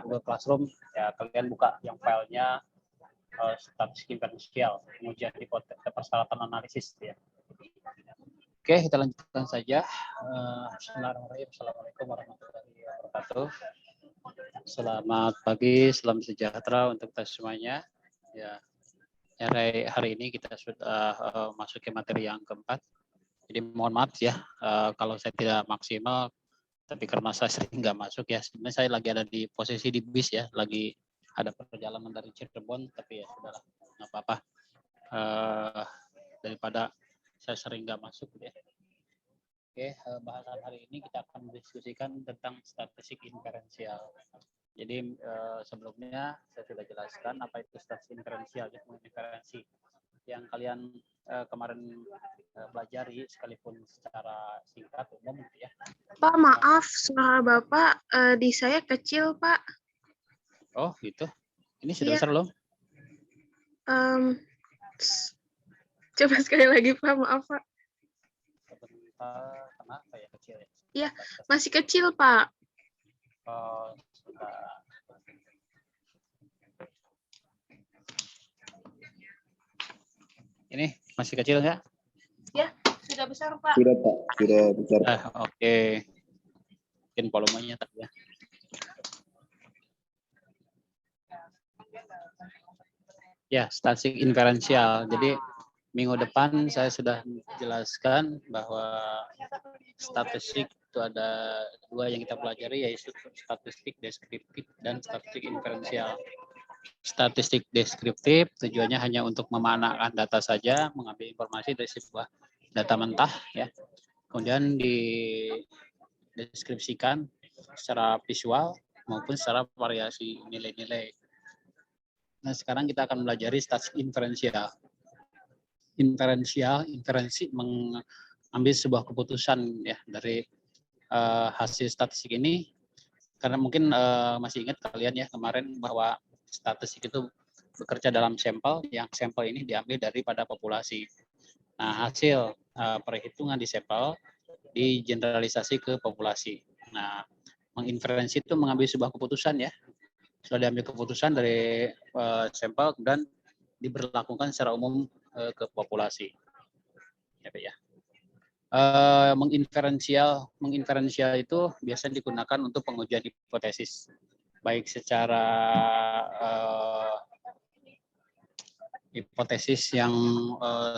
Google Classroom, ya kalian buka yang filenya statistik inferensial, pengujian hipotesa persyaratan analisis ya. Oke, kita lanjutkan saja. Bismillahirrahmanirrahim. Assalamualaikum warahmatullahi wabarakatuh. Selamat pagi, salam sejahtera untuk kita semuanya. Ya, hari ini kita sudah masuk ke materi yang keempat. Jadi mohon maaf ya kalau saya tidak maksimal, tapi karena saya sering nggak masuk ya. Sebenarnya saya lagi ada di posisi di bis ya, lagi ada perjalanan dari Cirebon, tapi ya sudahlah, nggak apa-apa. Daripada saya sering nggak masuk ya. Oke, bahasan hari ini kita akan mendiskusikan tentang statistik inferensial. Jadi sebelumnya saya sudah jelaskan apa itu statistik inferensial, ya, inferensi yang kalian kemarin pelajari sekalipun secara singkat umum ya. Pak, maaf, suara Bapak di saya kecil, Pak. Oh, gitu. Ini sudah besar belum? Coba sekali lagi, Pak. Maaf, Pak. Sebentar, kenapa ya kecil ya? Iya, masih kecil, Pak. Sebentar. Ini masih kecil nggak? Ya, sudah besar, Pak. Sudah, Pak. Sudah besar. Oke. Mungkin volumenya tadi ya. Ya, statistik inferensial. Jadi minggu depan saya sudah jelaskan bahwa statistik itu ada dua yang kita pelajari, yaitu statistik deskriptif dan statistik inferensial. Statistik deskriptif tujuannya hanya untuk memanakan data saja, mengambil informasi dari sebuah data mentah ya. Kemudian dideskripsikan secara visual maupun secara variasi nilai-nilai. Nah, sekarang kita akan belajar statistik inferensial. Inferensi mengambil sebuah keputusan ya dari hasil statistik ini, karena mungkin masih ingat kalian ya kemarin bahwa statistik itu bekerja dalam sampel, yang sampel ini diambil daripada populasi. Nah, hasil perhitungan di sampel digeneralisasi ke populasi. Nah, menginferensi itu mengambil sebuah keputusan ya. Sudah diambil keputusan dari sampel dan diberlakukan secara umum ke populasi. Ya. Menginferensial itu biasanya digunakan untuk pengujian hipotesis, baik secara hipotesis yang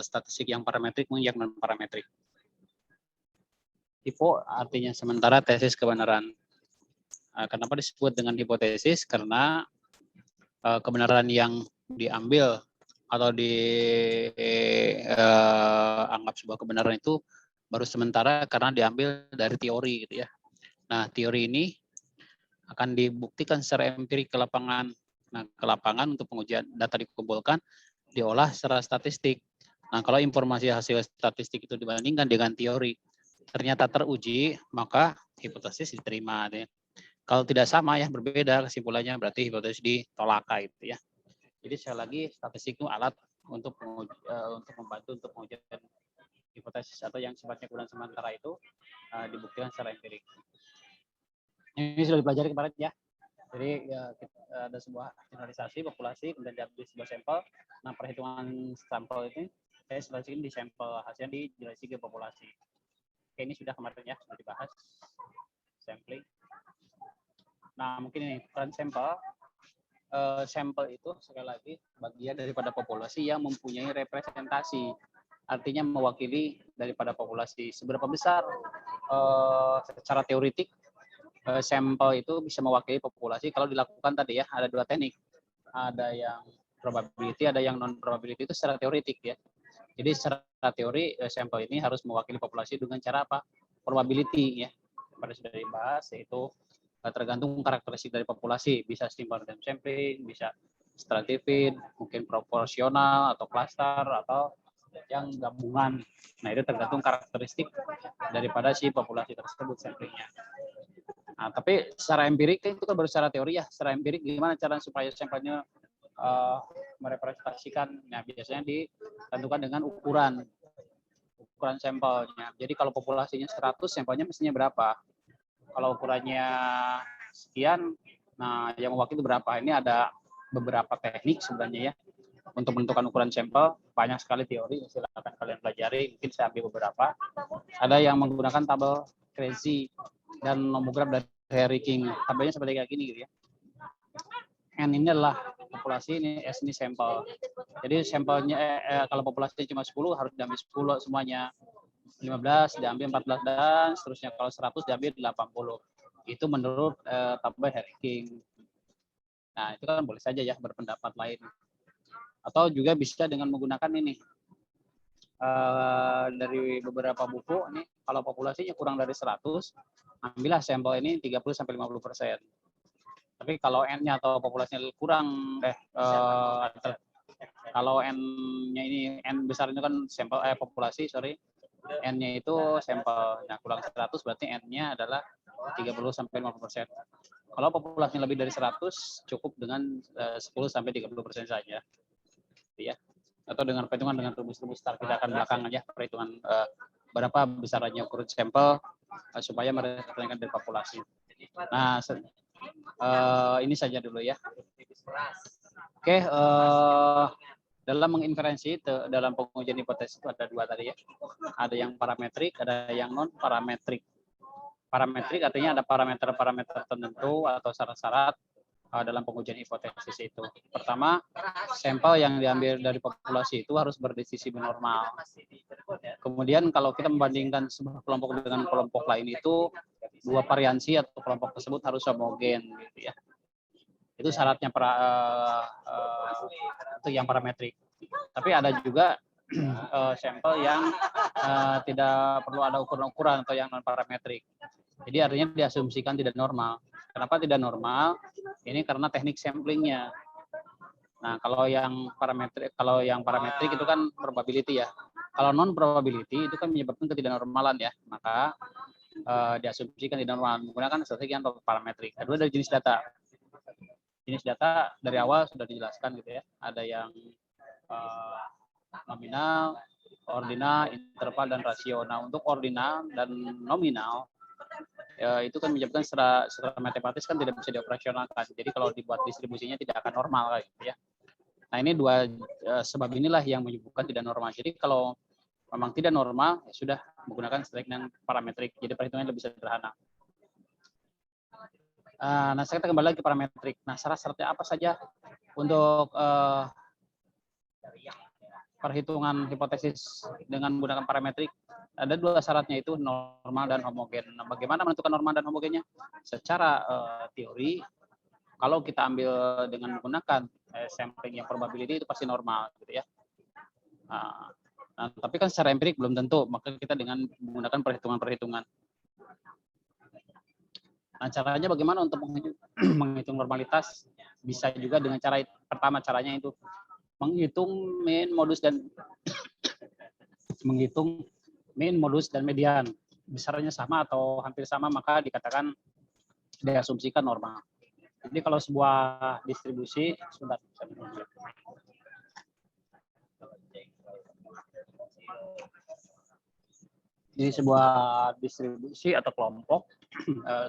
statistik yang parametrik maupun yang non parametrik. Hipo artinya sementara, tesis kebenaran. Kenapa disebut dengan hipotesis? Karena kebenaran yang diambil atau dianggap sebuah kebenaran itu baru sementara karena diambil dari teori gitu ya. Nah, teori ini akan dibuktikan secara empirik ke lapangan. Nah, ke lapangan untuk pengujian data dikumpulkan, diolah secara statistik. Nah, kalau informasi hasil statistik itu dibandingkan dengan teori, ternyata teruji, maka hipotesis diterima. Ya. Kalau tidak sama ya, berbeda kesimpulannya, berarti hipotesis ditolak gitu ya. Jadi sekali lagi, statistik itu alat untuk membantu untuk pengujian hipotesis atau yang sifatnya kebenaran sementara itu dibuktikan secara empirik. Ini sudah dipelajari kemarin ya. Jadi ya, ada sebuah generalisasi populasi, kemudian diambil sebuah sampel. Nah, perhitungan sampel ini saya selesaikan di sampel, hasilnya dijelaskan ke populasi. Oke, ini sudah kemarin ya, sudah dibahas sampling. Nah, mungkin ini peran sampel. Sampel itu sekali lagi bagian daripada populasi yang mempunyai representasi, artinya mewakili daripada populasi. Seberapa besar secara teoretik sampel itu bisa mewakili populasi kalau dilakukan tadi ya, ada dua teknik, ada yang probability, ada yang non probability, itu secara teoretik ya. Jadi secara teori sampel ini harus mewakili populasi dengan cara apa? Probability ya. Pada sudah dibahas, yaitu tergantung karakteristik dari populasi, bisa single random sampling, bisa stratified, mungkin proporsional atau cluster atau yang gabungan. Nah, itu tergantung karakteristik daripada si populasi tersebut samplingnya. Nah, tapi secara empirik itu kan baru secara teori ya. Secara empirik gimana cara supaya sampelnya merepresentasikan? Nah, biasanya ditentukan dengan ukuran sampelnya. Jadi kalau populasinya 100, sampelnya mestinya berapa? kalau ukurannya sekian, nah yang mewakili berapa? Ini ada beberapa teknik sebenarnya ya untuk menentukan ukuran sampel. Banyak sekali teori, silakan kalian pelajari. Mungkin saya ambil beberapa. Ada yang menggunakan tabel Crazy dan nomograf dari Harry King. Tabelnya seperti kayak gini gitu ya. N ini adalah populasi, ini S ini sampel. Jadi sampelnya kalau populasinya cuma 10 harus diambil 10 semuanya. 15 diambil 14 dan seterusnya. Kalau 100 diambil 80. Itu menurut tabel Harry King. Nah, itu kan boleh saja ya berpendapat lain. Atau juga bisa dengan menggunakan ini. Dari beberapa buku ini kalau populasinya kurang dari 100, ambillah sampel ini 30-50%. Tapi kalau N-nya atau populasinya kurang kalau N-nya ini N besar itu kan sampel populasi, sorry. N-nya itu sampel. Nah, kurang 100 berarti N-nya adalah 30-50%. Kalau populasinya lebih dari 100 cukup dengan 10-30% saja. Ya. Atau dengan perhitungan dengan rumus-rumus start kita akan belakangan ya, perhitungan berapa besarannya ukuran sampel supaya merepresentasikan dari populasi. Nah, ini saja dulu ya. Oke, dalam menginferensi dalam pengujian hipotesis itu ada dua tadi ya. Ada yang parametrik, ada yang non parametrik. Parametrik artinya ada parameter-parameter tertentu atau syarat-syarat dalam pengujian hipotesis itu. Pertama, sampel yang diambil dari populasi itu harus berdisisi normal. Kemudian kalau kita membandingkan sebuah kelompok dengan kelompok lain itu, dua variansi atau kelompok tersebut harus homogen gitu ya. Itu syaratnya itu yang parametrik. Tapi ada juga sampel yang tidak perlu ada ukuran-ukuran atau yang non parametrik. Jadi artinya diasumsikan tidak normal. Kenapa tidak normal? Ini karena teknik samplingnya. Nah, kalau yang parametrik itu kan probability ya. Kalau non probability itu kan menyebabkan ketidaknormalan ya. Maka diasumsikan tidak normal menggunakan strategi yang parametrik. Kedua dari jenis data. Jenis data dari awal sudah dijelaskan gitu ya. Ada yang nominal, ordinal, interval, dan rasio. Nah, untuk ordinal dan nominal itu kan menyebabkan secara matematis kan tidak bisa dioperasionalkan. Jadi kalau dibuat distribusinya tidak akan normal gitu ya. Nah, ini dua sebab inilah yang menyebabkan tidak normal. Jadi kalau memang tidak normal, ya sudah menggunakan strategi yang parametrik. Jadi perhitungannya lebih sederhana. Nah, kita kembali lagi ke parametrik. Nah, syarat-syaratnya apa saja untuk perhitungan hipotesis dengan menggunakan parametrik? Ada dua syaratnya, itu normal dan homogen. Nah, bagaimana menentukan normal dan homogennya? Secara teori, kalau kita ambil dengan menggunakan sampling yang probability itu pasti normal, gitu ya. Nah, tapi kan secara empirik belum tentu, maka kita dengan menggunakan perhitungan-perhitungan. Nah, caranya bagaimana untuk menghitung normalitas? Bisa juga dengan cara pertama, caranya itu menghitung mean, modus, dan menghitung mean, modus, dan median. Besarnya sama atau hampir sama, maka dikatakan diasumsikan normal. Jadi kalau sebuah distribusi, sebentar, jadi sebuah distribusi atau kelompok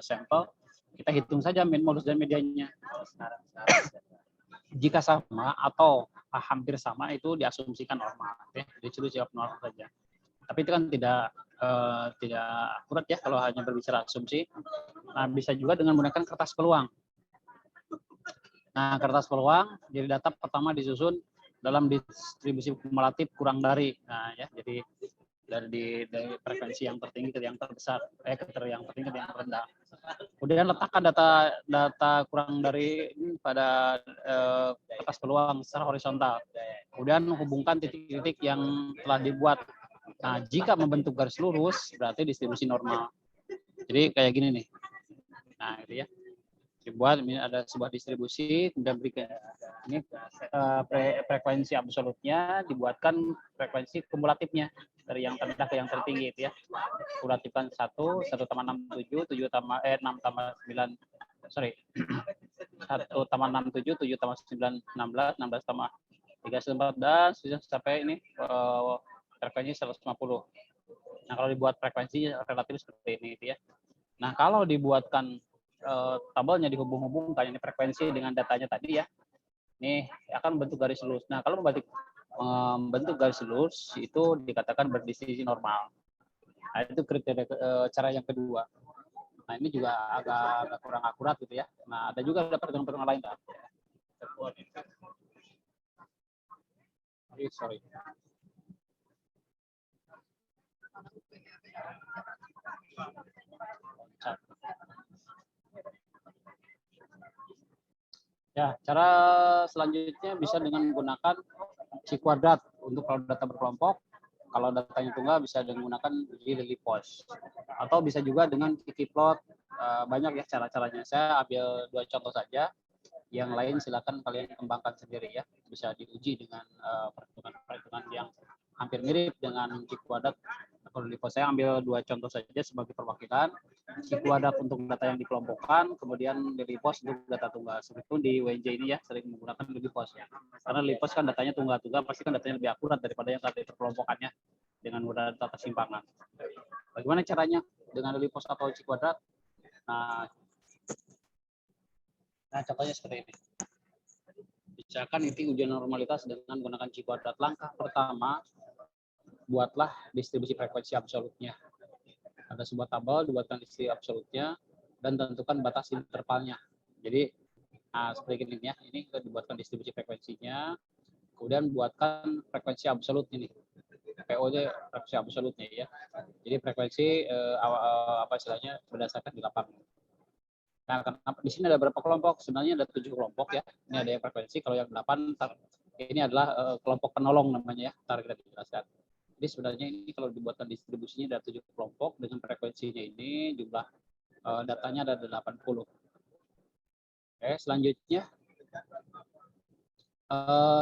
sampel, kita hitung saja mean, modus, dan mediannya. Jika sama atau hampir sama itu diasumsikan normal, ya. Disuruh jawab normal saja. Tapi itu kan tidak akurat ya kalau hanya berbicara asumsi. Nah, bisa juga dengan menggunakan kertas peluang. Nah, kertas peluang, jadi data pertama disusun dalam distribusi kumulatif kurang dari. Nah, ya, jadi dari frekuensi yang tertinggi ke yang terbesar, ke yang tertinggi ke yang terendah. Kemudian letakkan data kurang dari pada kertas peluang secara horizontal. Kemudian hubungkan titik-titik yang telah dibuat. Nah, jika membentuk garis lurus, berarti distribusi normal. Jadi kayak gini nih. Nah, itu ya. Dibuat, ini ada sebuah distribusi, kemudian berikan ini frekuensi absolutnya, dibuatkan frekuensi kumulatifnya dari yang terendah ke yang tertinggi itu ya. Kumulatifkan 1 tambah 67, 6 tambah 9, sorry. 1 tambah 67, 7 tambah 9, 16, 16 tambah 3, 14, sampai ini frekuensi 150. Nah, kalau dibuat frekuensi relatif seperti ini gitu ya. Nah, kalau dibuatkan tabelnya dihubung-hubungkan ini frekuensi dengan datanya tadi ya, ini akan membentuk garis lurus. Nah, kalau membentuk garis lurus itu dikatakan berdistribusi normal. Nah, itu kriteria cara yang kedua. Nah, ini juga agak kurang akurat gitu ya. Nah, ada juga perhitungan-perhitungan lain. Sorry. Ya, cara selanjutnya bisa dengan menggunakan C kuadrat untuk kalau data berkelompok. Kalau datanya tunggal bisa menggunakan Lily-Post. Atau bisa juga dengan ggplot. Banyak ya cara-caranya. Saya ambil 2 contoh saja. Yang lain silakan kalian kembangkan sendiri ya. Bisa diuji dengan perhitungan yang hampir mirip dengan C kuadrat. Kalau Lily-Post saya ambil 2 contoh saja sebagai perwakilan. C kuadrat untuk data yang dikelompokkan, kemudian Lily-Post untuk data tunggal. Seperti di WNJ ini ya sering menggunakan Lily-Post ya. Karena Lily-Post kan datanya tunggal-tunggal, pasti kan datanya lebih akurat daripada yang tadi terkelompokannya dengan mudah data kesimpangan. Bagaimana caranya dengan Lily-Post atau C kuadrat? Nah, contohnya seperti ini. Misalkan inti ujian normalitas dengan menggunakan C kuadrat. Langkah pertama, buatlah distribusi frekuensi absolutnya. Ada sebuah tabel, dibuatkan distribusi absolutnya, dan tentukan batas intervalnya. Jadi, seperti ini ya, ini kita dibuatkan distribusi frekuensinya, kemudian buatkan frekuensi absolut ini. PO nya frekuensi absolutnya ya. Jadi frekuensi apa istilahnya berdasarkan di lapangan. Nah, di sini ada berapa kelompok? Sebenarnya ada 7 kelompok ya. Ini ada yang frekuensi, kalau yang 8 ini adalah kelompok penolong namanya ya. Ntar kita jelaskan. Jadi sebenarnya ini kalau dibuatkan distribusinya ada 7 kelompok dengan frekuensinya ini jumlah datanya ada 80. Oke, selanjutnya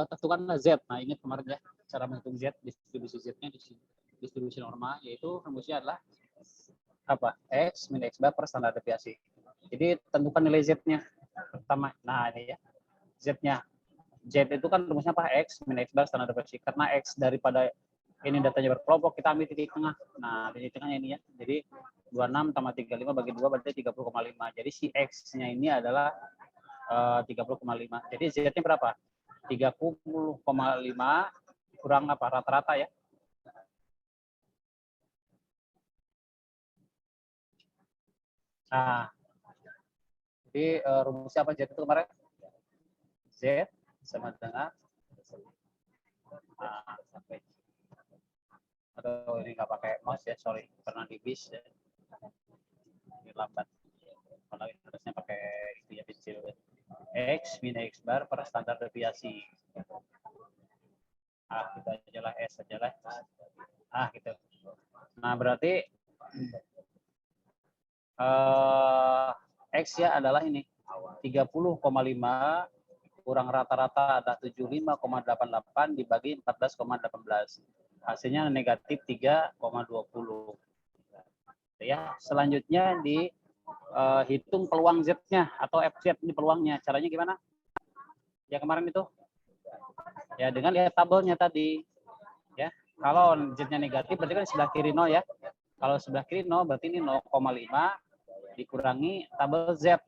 tentukanlah Z. Nah, ini kemarin ya cara menghitung Z, distribusi Z-nya distribusi normal, yaitu rumusnya adalah apa? X min X bar per standar deviasi. Jadi tentukan nilai Z-nya pertama. Nah, ini ya. Z-nya. Z itu kan rumusnya apa? X min X bar standar deviasi. Karena X daripada ini datanya berkelompok, kita ambil titik tengah. Nah, titik tengahnya ini ya. Jadi 26 tambah 35 bagi 2 berarti 30,5. Jadi si X-nya ini adalah 30,5. Jadi Z-nya berapa? 30,5 kurang apa? Rata-rata ya. Nah, jadi rumusnya apa Z itu kemarin? Z sama dengan sampai. Aduh, ini nggak pakai mouse ya, sorry, pernah di bis ya. Ini lambat. Kalau harusnya pakai itu ya pensil. X min X bar per standar deviasi. Gitu aja lah, S aja lah. Gitu. Nah, berarti X ya adalah ini 30,5 kurang rata-rata ada 75,88 dibagi 14,18. Hasilnya negatif 3,20. Ya, selanjutnya dihitung peluang Z-nya atau FZ ini peluangnya. Caranya gimana? Ya kemarin itu. Ya dengan lihat tabelnya tadi. Ya, kalau Z-nya negatif berarti kan sebelah kiri 0 ya. Kalau sebelah kiri 0 berarti ini 0,5 dikurangi tabel Z.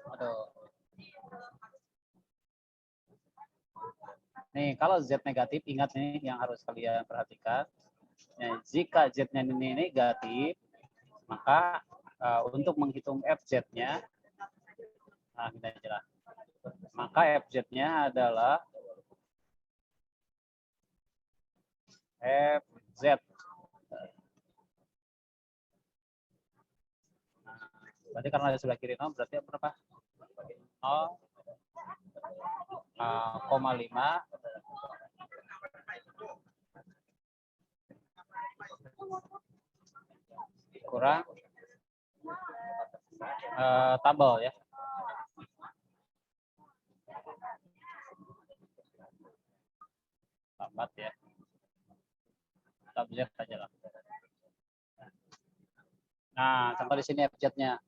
Aduh. Nih, kalau Z negatif, ingat nih yang harus kalian perhatikan. Nah, jika Z-nya ini negatif, maka untuk menghitung FZ-nya, nah kita jelas. Maka FZ-nya adalah FZ. Nah, berarti karena ada sebelah kiri 0, berarti berapa? 0,5 kurang tabel ya. Lambat ya. Tabel aja lah. Nah, contoh di sini FZ-nya.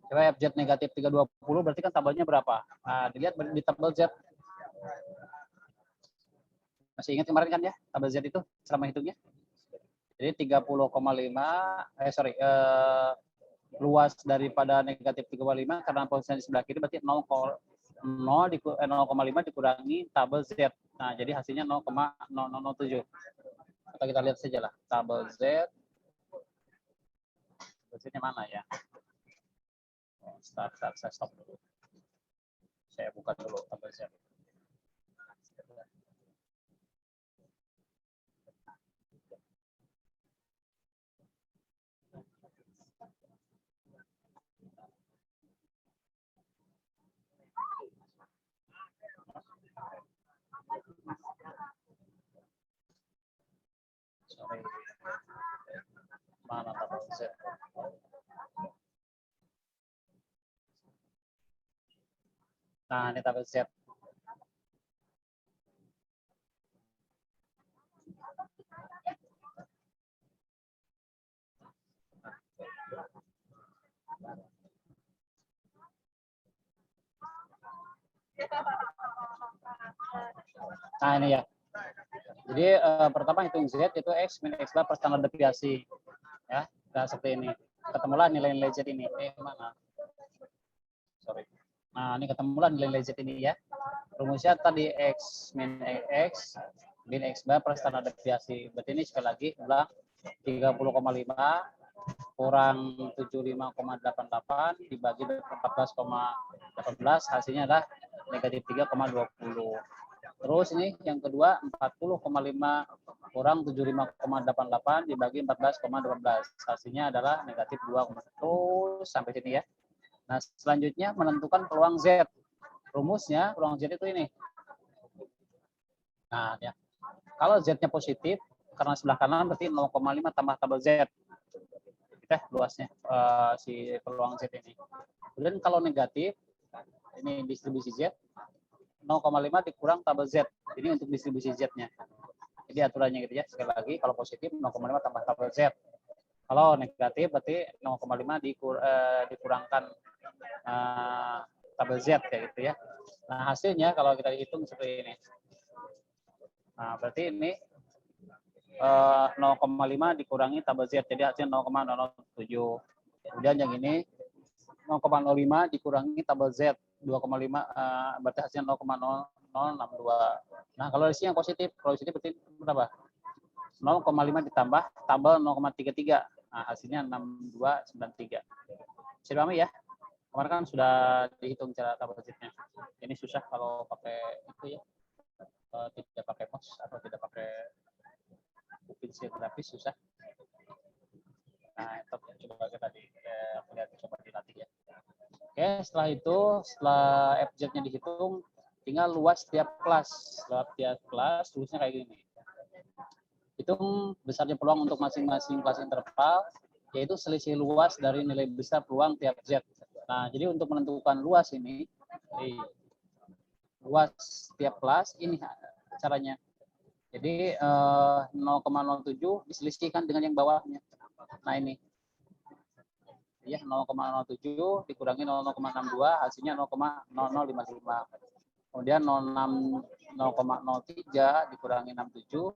Coba FZ negatif 320 berarti kan tabelnya berapa? Nah, dilihat di tabel Z. Masih ingat kemarin kan ya, tabel Z itu selama hitungnya? Jadi 30,5 luas daripada negatif 35 karena posisinya di sebelah kiri berarti 0,5 dikurangi tabel Z. Nah, jadi hasilnya 0,0007. Atau kita lihat saja lah tabel Z. Z-nya mana ya? Saya stop dulu. Saya buka dulu tabel Z. Sorry. Mana tabel Z? Nah, ini tabel Z. Nah, ini ya. Jadi pertama hitung Z itu X min X bar per standar deviasi. Ya, nah, seperti ini. Ketemulah nilai-nilai Z ini. Mana? Sorry. Nah, ini ketemulah nilai-nilai Z ini ya. Rumusnya tadi X min X min X bar per standar deviasi. Berarti ini sekali lagi ulang 30,5 kurang 75,88 dibagi 14,18 hasilnya adalah negatif 3,20. Terus ini yang kedua 40,5 kurang 75,88 dibagi 14,12 hasilnya adalah negatif 2. Terus sampai sini ya. Nah, selanjutnya menentukan peluang Z. Rumusnya peluang Z itu ini. Nah, ya. Kalau Z-nya positif karena sebelah kanan berarti 0,5 tambah tabel Z. Luasnya si peluang Z ini. Kemudian kalau negatif, ini distribusi Z, 0,5 dikurang tabel Z. Ini untuk distribusi Z-nya. Jadi aturannya gitu ya. Sekali lagi, kalau positif 0,5 tambah tabel Z. Kalau negatif berarti 0,5 dikurangkan tabel Z kayak gitu ya. Nah, hasilnya kalau kita hitung seperti ini. Nah, berarti ini 0,5 dikurangi tabel Z, jadi hasilnya 0,007. Kemudian yang ini 0,05 dikurangi tabel Z, 2,5 berarti hasilnya 0,0062. Nah, kalau di sini yang positif, kalau di sini berarti berapa? 0,5 ditambah tabel 0,33. Nah, hasilnya 6293. Bisa dipahami ya? Kemarin kan sudah dihitung cara tabel Z-nya. Ini susah kalau pakai itu ya. Tidak pakai mouse atau tidak pakai pensil grafis susah. Nah, itu coba kita lihat, coba dilatih ya. Oke, setelah itu, setelah FZ-nya dihitung, tinggal luas tiap kelas. Luas tiap kelas, tulisnya kayak gini. Hitung besarnya peluang untuk masing-masing kelas interval, yaitu selisih luas dari nilai besar peluang tiap Z. Nah, jadi untuk menentukan luas ini, luas tiap kelas, ini caranya. Jadi 0,07 diselisihkan dengan yang bawahnya. Nah ini. Ya 0,07 dikurangi 0,62 hasilnya 0,0055. Kemudian 0,03 dikurangi 67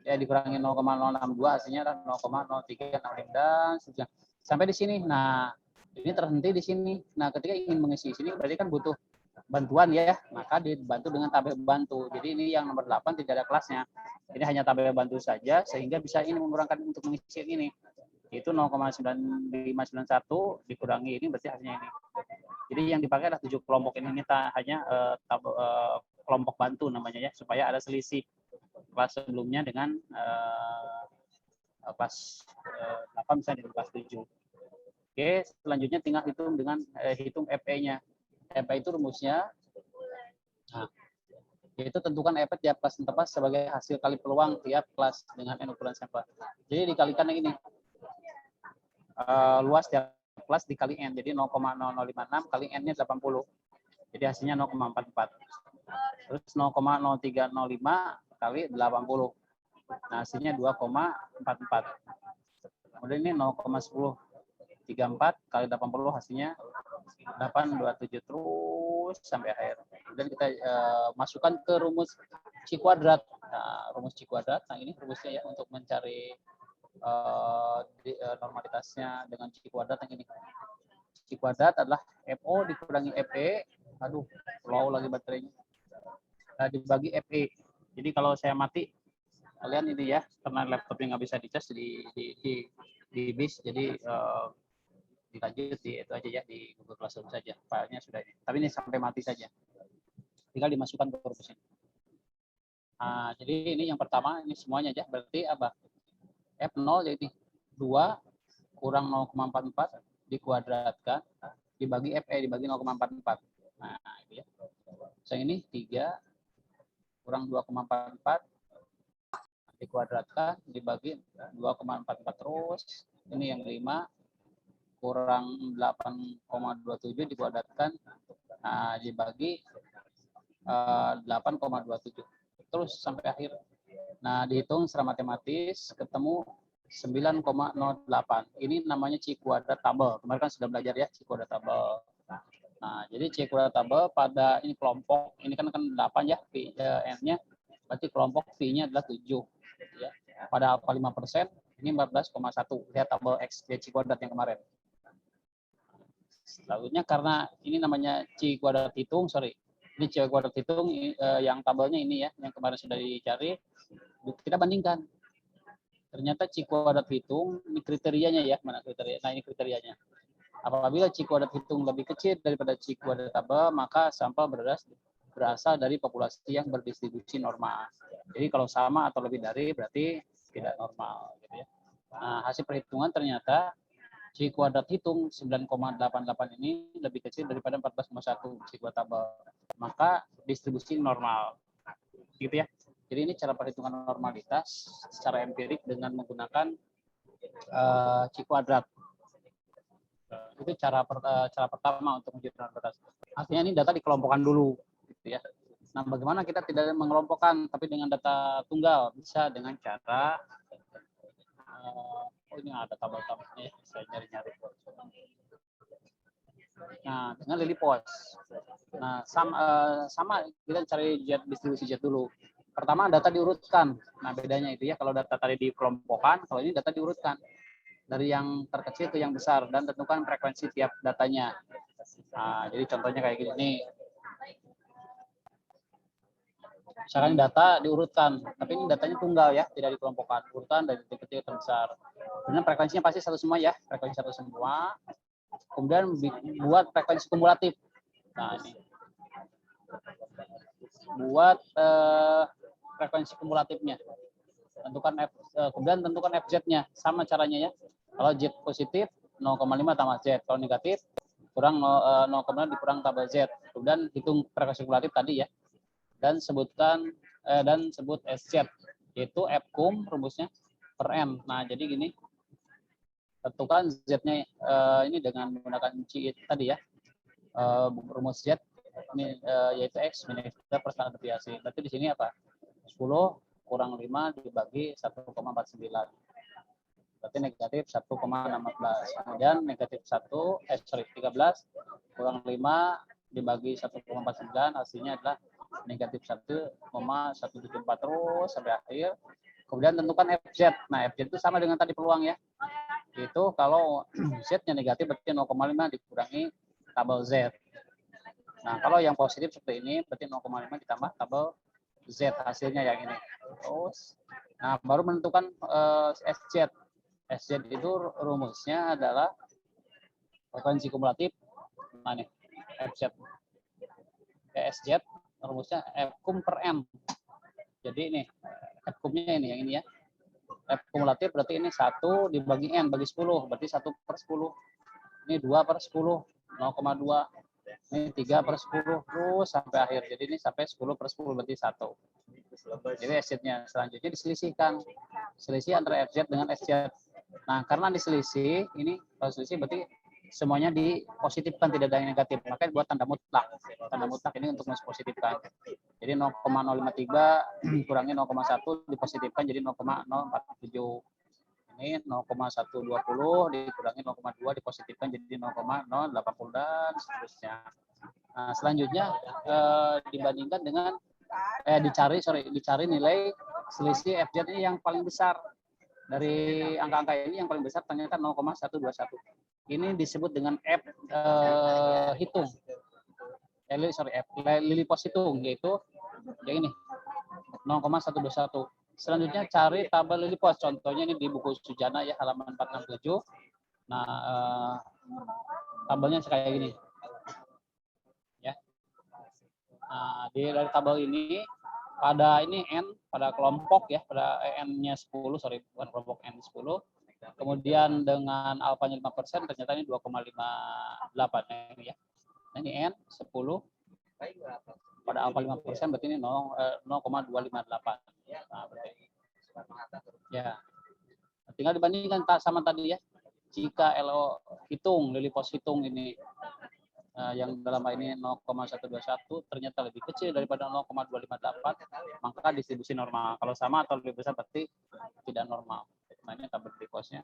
ya dikurangi 0,062 hasilnya adalah 0,0365 dan seterusnya. Sampai di sini. Nah, ini terhenti di sini. Nah, ketika ingin mengisi sini berarti kan butuh bantuan ya, maka dibantu dengan tabel bantu. Jadi ini yang nomor 8 tidak ada kelasnya. Ini hanya tabel bantu saja sehingga bisa ini mengurangkan untuk mengisi ini. Itu 0,9591 dikurangi ini berarti hasilnya ini. Jadi yang dipakai adalah 7 kelompok ini hanya kelompok bantu namanya ya, supaya ada selisih kelas sebelumnya dengan kelas 8 misalnya dengan kelas 7. Oke, selanjutnya tinggal hitung dengan hitung FE-nya. FE itu rumusnya, nah, yaitu tentukan FE tiap kelas interval sebagai hasil kali peluang tiap kelas dengan n ukuran sampel. Jadi dikalikan yang ini, luas tiap kelas dikali n, jadi 0,0056 kali n-nya 80, jadi hasilnya 0,44. Terus 0,0305 kali 80, nah hasilnya 2,44. Kemudian ini 0,1034 kali 80 hasilnya 827 terus sampai akhir. Kemudian kita masukkan ke rumus C kuadrat. Nah, rumus C kuadrat, nah ini rumusnya ya untuk mencari normalitasnya dengan C kuadrat yang ini. C kuadrat adalah FO dikurangi FE, aduh, low lagi baterainya, dibagi FE. Jadi kalau saya mati, kalian ini ya, karena laptopnya nggak bisa dicas di bis, jadi dilanjut di itu aja ya, di Google Classroom saja, filenya sudah ini. Tapi ini sampai mati saja, tinggal dimasukkan ke rumus ini. Nah, jadi ini yang pertama, ini semuanya aja, berarti apa? F0 jadi 2 kurang 0,44 dikuadratkan dibagi FE dibagi 0,44. Nah, itu ya. Yang ini 3 kurang 2,44 dikuadratkan dibagi 2,44 terus. Ini yang 5 kurang 8,27 dikuadratkan dibagi 8,27. Terus sampai akhir. Nah, dihitung secara matematis ketemu 9,08. Ini namanya C kuadrat tabel. Kemarin kan sudah belajar ya C kuadrat tabel. Nah, jadi C kuadrat tabel pada ini kelompok, ini kan 8 ya, N-nya, berarti kelompok V-nya adalah 7. Ya. Pada alfa 5%, ini 14,1. Lihat tabel X, C kuadrat yang kemarin. Selanjutnya karena ini namanya C kuadrat hitung, ini C kuadrat hitung yang tabelnya ini ya, yang kemarin sudah dicari, kita bandingkan. Ternyata C kuadrat hitung, ini kriterianya ya, mana kriteria? Nah, ini kriterianya. Apabila C kuadrat hitung lebih kecil daripada C kuadrat tabel, maka sampel berasal dari populasi yang berdistribusi normal. Jadi kalau sama atau lebih dari berarti tidak normal, gitu ya. Nah, hasil perhitungan ternyata C kuadrat hitung 9,88 ini lebih kecil daripada 14,1 C kuadrat tabel. Maka distribusi normal. Gitu ya. Jadi ini cara perhitungan normalitas secara empirik dengan menggunakan C kuadrat. Itu cara pertama untuk menguji normalitas. Artinya ini data dikelompokkan dulu, gitu ya. Nah, bagaimana kita tidak mengelompokkan, tapi dengan data tunggal bisa dengan cara ini ada tabel-tabelnya, saya nyari-nyari. Nah, dengan Lilipos. Nah, sama kita cari distribusi Z dulu. Pertama data diurutkan. Nah, bedanya itu ya, kalau data tadi dikelompokkan, kalau ini data diurutkan. Dari yang terkecil ke yang besar dan tentukan frekuensi tiap datanya. Nah, jadi contohnya kayak gini nih. Misalkan data diurutkan, tapi ini datanya tunggal ya, tidak dikelompokkan. Urutan dari kecil ke besar. Kemudian frekuensinya pasti satu semua ya, frekuensi satu semua. Kemudian buat frekuensi kumulatif. Nah, ini. Buat frekuensi kumulatifnya. Kemudian tentukan FZ-nya. Sama caranya ya. Kalau Z positif 0,5 tambah Z. Kalau negatif kurang 0,5 dikurang tambah Z. Kemudian hitung frekuensi kumulatif tadi ya. Dan sebut SZ, yaitu F kum rumusnya per M. Nah, jadi gini. Tentukan Z-nya ini dengan menggunakan C tadi ya. Rumus Z ini yaitu X minus per standar deviasi. Berarti di sini apa? 10 kurang 5 dibagi 1,49. Berarti negatif 1,16. Kemudian negatif 13 kurang 5 dibagi 1,49 hasilnya adalah negatif 1,174 terus sampai akhir. Kemudian tentukan FZ. Nah, FZ itu sama dengan tadi peluang ya. Itu kalau Z-nya negatif berarti 0,5 dikurangi tabel Z. Nah, kalau yang positif seperti ini berarti 0,5 ditambah tabel Z hasilnya yang ini. Terus, nah baru menentukan SZ. SZ itu rumusnya adalah frekuensi kumulatif. Nah nih, FZ. SZ rumusnya F kum per M. Jadi ini F kumnya ini yang ini ya. F kumulatif berarti ini 1 dibagi N bagi 10, berarti 1 per 10. Ini 2 per 10, 0,2. Ini 3 per 10, terus sampai akhir. Jadi ini sampai 10 per 10, berarti 1. Jadi SZ-nya selanjutnya diselisihkan. Selisih antara FZ dengan SZ. Nah, karena diselisih, ini kalau selisih berarti semuanya dipositifkan, tidak ada yang negatif. Makanya buat tanda mutlak. Tanda mutlak ini untuk positifkan. Jadi 0,053 kurangi 0,1 dipositifkan jadi 0,047. Ini 0,120 dikurangi 0,2 dipositifkan jadi 0,080 dan seterusnya. Nah, selanjutnya dibandingkan dengan dicari nilai selisih FZ ini yang paling besar. Dari angka-angka ini yang paling besar ternyata 0,121. Ini disebut dengan F hitung. Lili-Pos hitung, yaitu yang ini 0,121. Selanjutnya cari tabel Lili-Pos. Contohnya ini di buku Sujana ya, halaman 467. Nah, tabelnya kayak gini. Ya. Nah, dari tabel ini pada ini N, pada kelompok ya, pada N-nya 10, bukan kelompok N 10. Kemudian dengan alfanya 5%, ternyata ini 2,58 ini ya. Nah, ini N 10 pada alfa 5%, berarti ini 0,258. Nah, berarti ya. Tinggal dibandingkan sama tadi ya. Jika LO hitung, Lili-Pos hitung ini yang dalam hal ini 0,121 ternyata lebih kecil daripada 0,258, maka distribusi normal. Kalau sama atau lebih besar berarti tidak normal. Nah, ini tabel Lili-Posnya.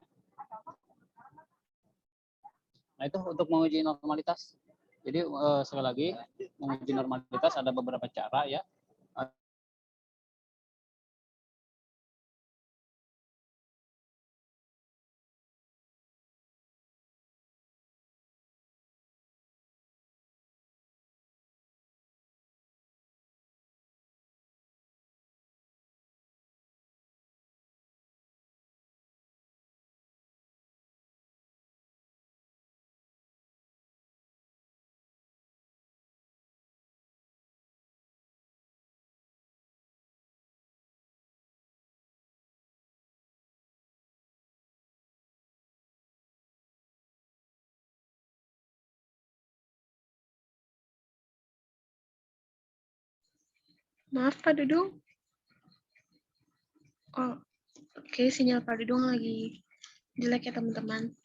Nah, itu untuk menguji normalitas. Jadi sekali lagi, menguji normalitas ada beberapa cara ya. Maaf Pak Dudung. Oh, oke, sinyal Pak Dudung lagi jelek ya teman-teman.